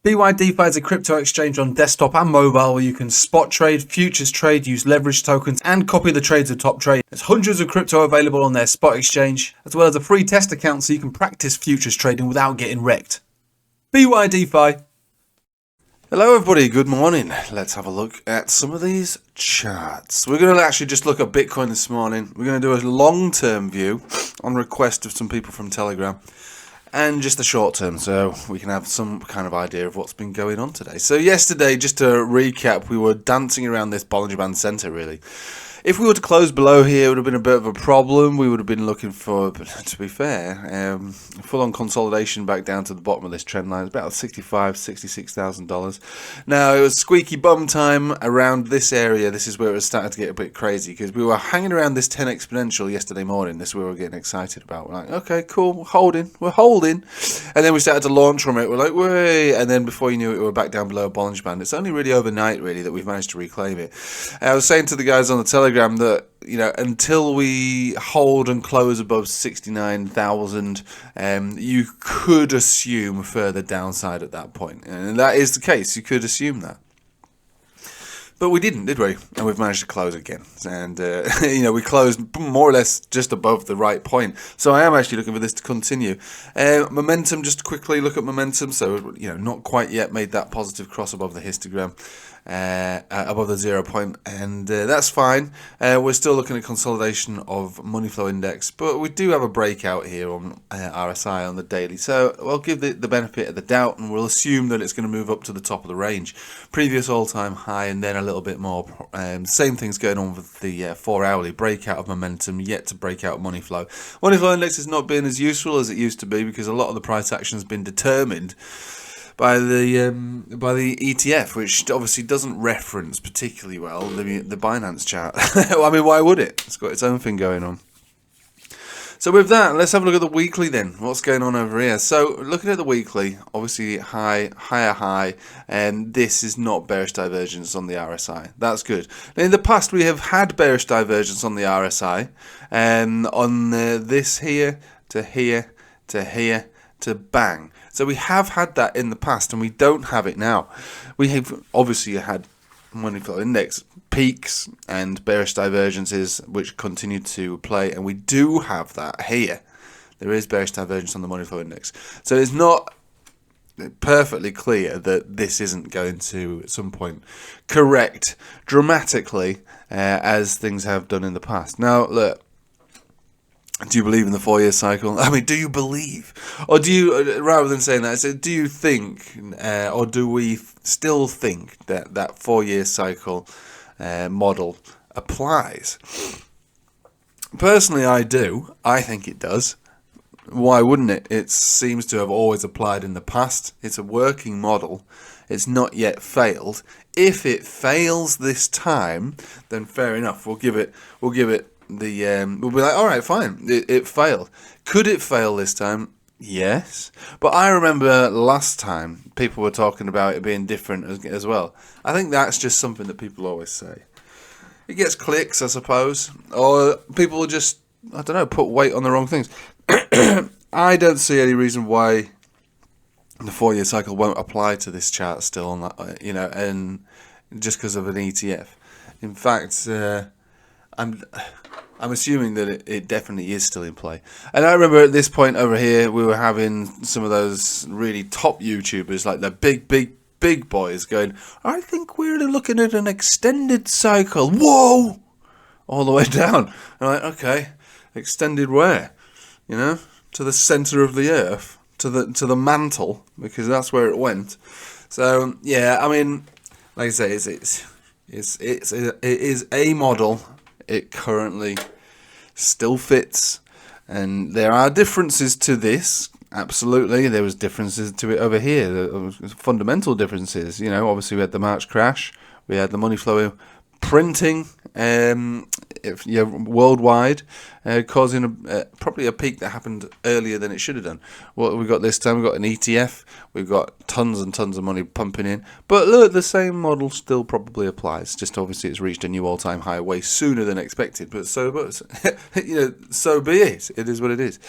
BYDFi is a crypto exchange on desktop and mobile where you can spot trade, futures trade, use leverage tokens, and copy the trades of top trade. There's hundreds of crypto available on their spot exchange, as well as a free test account so you can practice futures trading without getting wrecked. BYDFi. Hello everybody, good morning. Let's have a look at some of these charts. We're going to actually just look at Bitcoin this morning. We're going to do a long-term view on request of some people from Telegram. And just the short term, so we can have some kind of idea of what's been going on today. So yesterday, just to recap, we were dancing around this Bollinger Band Center, really. If we were to close below here, it would have been a bit of a problem. We would have been looking for, to be fair, full-on consolidation back down to the bottom of this trend line. It's about $65,000, $66,000. Now, it was squeaky bum time around this area. This is where it was starting to get a bit crazy because we were hanging around this 10 exponential yesterday morning. This is where we were getting excited about. We're like, okay, cool, we're holding. And then we started to launch from it. We're like, way. And then before you knew it, we were back down below Bollinger Band. It's only really overnight, really, that we've managed to reclaim it. I was saying to the guys on the Telegram that, you know, until we hold and close above 69,000, you could assume further downside at that point. And that is the case. You could assume that. But we didn't, did we? And we've managed to close again. And, you know, we closed more or less just above the right point. So I am actually looking for this to continue. Momentum, just quickly look at momentum. So, you know, not quite yet made that positive cross above the histogram. Above the 0 point, and that's fine. We're still looking at consolidation of money flow index, but we do have a breakout here on RSI on the daily, so we'll give the benefit of the doubt, and we'll assume that it's going to move up to the top of the range. Previous all-time high, and then a little bit more. Same thing's going on with the 4 hourly breakout of momentum, yet to break out money flow. Money flow index has not been as useful as it used to be because a lot of the price action has been determined by the ETF, which obviously doesn't reference particularly well the Binance chart. I mean, why would it? It's got its own thing going on. So with that, let's have a look at the weekly then. What's going on over here? So looking at the weekly, obviously higher high, and this is not bearish divergence on the RSI. That's good. In the past, we have had bearish divergence on the RSI, on this here to here to here to bang. So we have had that in the past, and we don't have it now. We have obviously had money flow index peaks and bearish divergences, which continue to play, and we do have that here. There is bearish divergence on the money flow index. So it's not perfectly clear that this isn't going to, at some point, correct dramatically as things have done in the past. Now, look. Do you believe in the 4-year cycle? I mean, do you believe? Or do you, rather than saying that, do you think, or do we still think that that 4-year cycle model applies? Personally, I do. I think it does. Why wouldn't it? It seems to have always applied in the past. It's a working model. It's not yet failed. If it fails this time, then fair enough. We'll give it we'll be like, all right, fine, it failed. Could it fail this time? Yes. But I remember last time people were talking about it being different as well. I think that's just something that people always say. It gets clicks, I suppose, or people will just, I don't know, put weight on the wrong things. I don't see any reason why the 4-year cycle won't apply to this chart still, on that, you know, and just because of an ETF. In fact, I'm assuming that it definitely is still in play. And I remember at this point over here, we were having some of those really top YouTubers, like the big boys, going, I think we're looking at an extended cycle. Whoa! All the way down. And I'm like, okay, extended where? You know, to the center of the earth, to the mantle, because that's where it went. So yeah, I mean, like I say, it is a model. It currently still fits, and there are differences to this. Absolutely, there was differences to it over here. There was fundamental differences. You know, obviously we had the March crash, we had the money flow printing, worldwide, causing probably a peak that happened earlier than it should have done. What we got this time, we got an ETF, we've got tons and tons of money pumping in. But look, the same model still probably applies. Just obviously it's reached a new all-time high way sooner than expected. But so be it. It is what it is.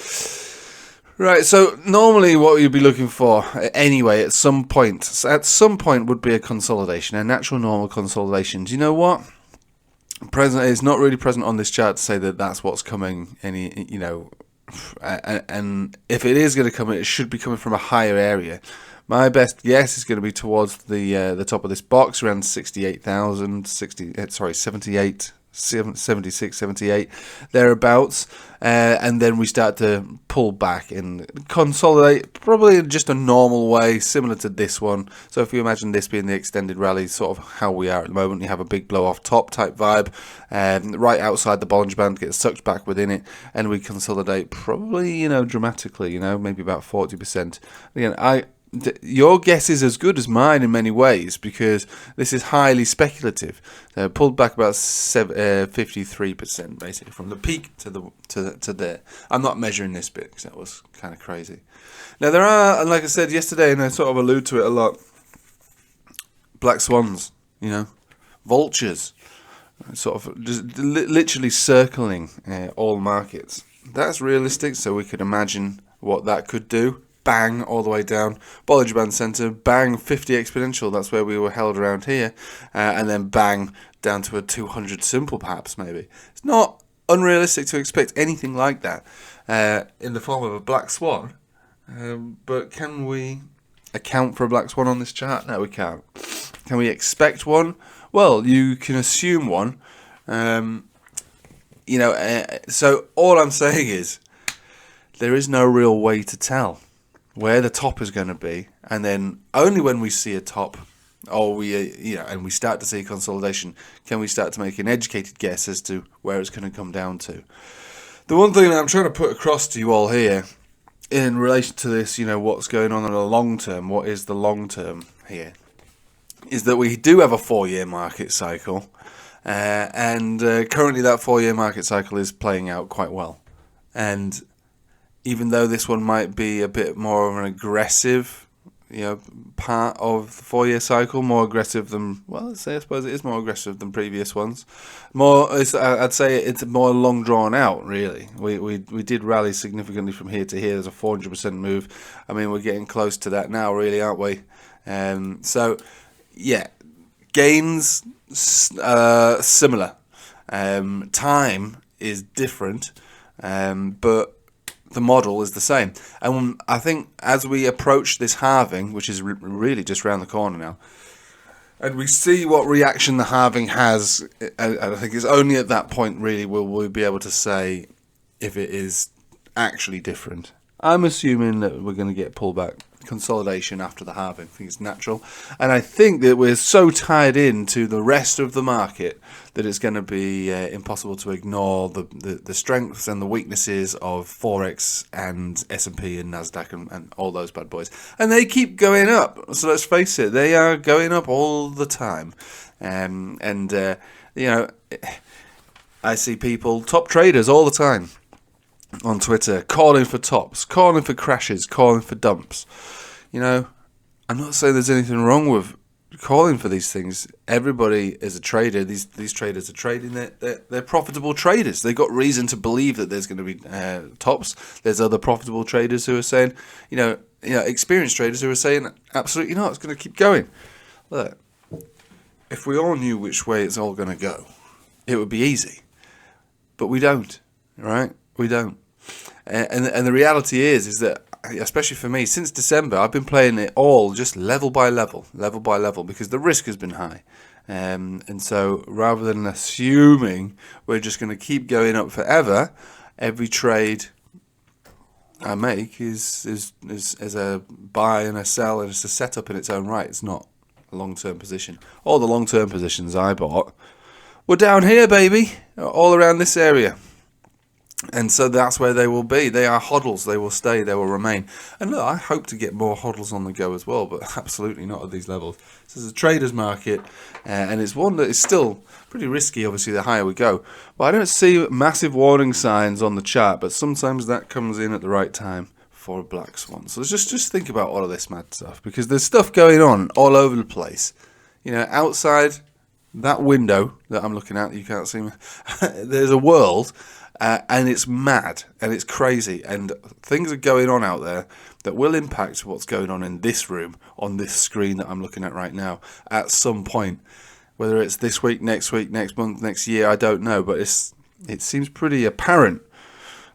Right, so normally what you'd be looking for anyway at some point would be a consolidation, a natural normal consolidation. Do you know what? It's not really present on this chart to say that that's what's coming. And if it is going to come, it should be coming from a higher area. My best guess is going to be towards the top of this box, around 78, 76, 78, thereabouts, and then we start to pull back and consolidate, probably in just a normal way, similar to this one. So if you imagine this being the extended rally, sort of how we are at the moment, you have a big blow off top type vibe, right outside the Bollinger Band, gets sucked back within it, and we consolidate probably, dramatically, maybe about 40%. Again, your guess is as good as mine in many ways, because this is highly speculative. Pulled back about 53% basically from the peak to there. I'm not measuring this bit because that was kind of crazy. Now there are, like I said yesterday, and I sort of allude to it a lot, black swans, vultures, sort of just literally circling all markets. That's realistic, so we could imagine what that could do. Bang, all the way down, Bollinger Band Center, bang, 50 exponential, that's where we were held around here, and then bang, down to a 200 simple perhaps, maybe. It's not unrealistic to expect anything like that in the form of a black swan, but can we account for a black swan on this chart? No, we can't. Can we expect one? Well, you can assume one, so all I'm saying is there is no real way to tell where the top is going to be, and then only when we see a top, or and we start to see consolidation, can we start to make an educated guess as to where it's going to come down to. The one thing that I'm trying to put across to you all here, in relation to this, what's going on in the long term, what is the long term here, is that we do have a 4-year market cycle, and currently that 4-year market cycle is playing out quite well, and even though this one might be a bit more of an aggressive, part of the 4-year cycle, more aggressive than, I suppose it is more aggressive than previous ones. I'd say it's more long drawn out, really. We did rally significantly from here to here. There's a 400% move. I mean, we're getting close to that now, really, aren't we? So, yeah, gains similar. Time is different, but the model is the same. And I think as we approach this halving, which is really just around the corner now, and we see what reaction the halving has, I think it's only at that point really will we be able to say if it is actually different. I'm assuming that we're going to get pullback, consolidation after the halving. I think it's natural. And I think that we're so tied into the rest of the market that it's going to be impossible to ignore the strengths and the weaknesses of Forex and S&P and NASDAQ and all those bad boys. And they keep going up. So let's face it, they are going up all the time. I see people, top traders all the time, on Twitter, calling for tops, calling for crashes, calling for dumps. I'm not saying there's anything wrong with calling for these things. Everybody is a trader. These traders are trading. They're profitable traders. They've got reason to believe that there's going to be tops. There's other profitable traders who are saying, experienced traders who are saying, absolutely not, it's going to keep going. Look, if we all knew which way it's all going to go, it would be easy. But we don't, right? We don't. And the reality is that, especially for me, since December, I've been playing it all just level by level, because the risk has been high. And so rather than assuming we're just going to keep going up forever, every trade I make is a buy and a sell, and it's a setup in its own right. It's not a long-term position. All the long-term positions I bought were down here, baby, all around this area. And so that's where they will be. They are hodls. They will stay. They will remain. And look, I hope to get more hodls on the go as well, but absolutely not at these levels. This is a trader's market, and it's one that is still pretty risky, obviously, the higher we go. But I don't see massive warning signs on the chart, but sometimes that comes in at the right time for a black swan. So just think about all of this mad stuff, because there's stuff going on all over the place. Outside that window that I'm looking at, you can't see me, there's a world. And it's mad and it's crazy, and things are going on out there that will impact what's going on in this room, on this screen that I'm looking at right now, at some point. Whether it's this week, next month, next year, I don't know, but it seems pretty apparent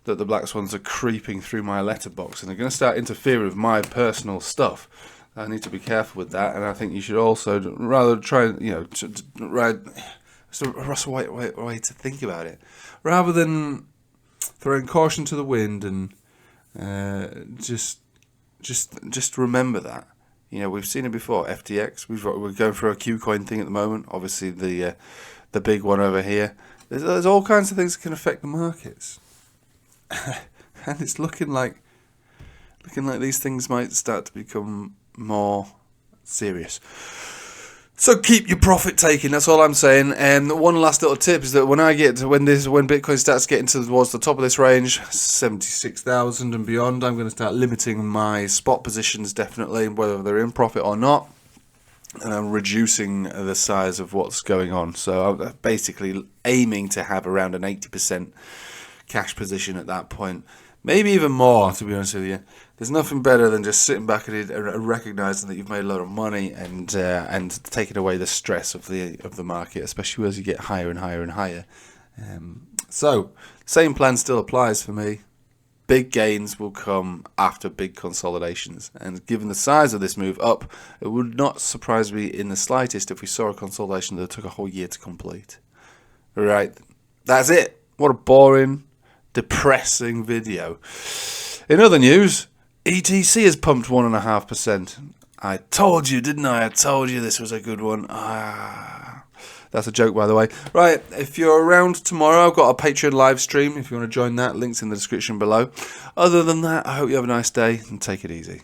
that the black swans are creeping through my letterbox and they're going to start interfering with my personal stuff. I need to be careful with that, and I think you should also rather try, it's a way to think about it, rather than throwing caution to the wind, and just remember that. We've seen it before. FTX, we're going through a KuCoin thing at the moment. Obviously, the big one over here. There's all kinds of things that can affect the markets, and it's looking like these things might start to become more serious. So keep your profit taking. That's all I'm saying. And one last little tip is that when Bitcoin starts getting towards the top of this range, 76,000 and beyond, I'm going to start limiting my spot positions, definitely, whether they're in profit or not. And I'm reducing the size of what's going on. So I'm basically aiming to have around an 80% cash position at that point. Maybe even more, to be honest with you. There's nothing better than just sitting back and recognizing that you've made a lot of money and taking away the stress of the market, especially as you get higher and higher and higher. So, same plan still applies for me. Big gains will come after big consolidations, and given the size of this move up, it would not surprise me in the slightest if we saw a consolidation that took a whole year to complete. Right, that's it. What a boring, depressing video. In other news, ETC has pumped 1.5%. I told you, didn't I? I told you this was a good one. That's a joke, by the way. Right, if you're around tomorrow, I've got a Patreon live stream. If you want to join that, links in the description below. Other than that, I hope you have a nice day and take it easy.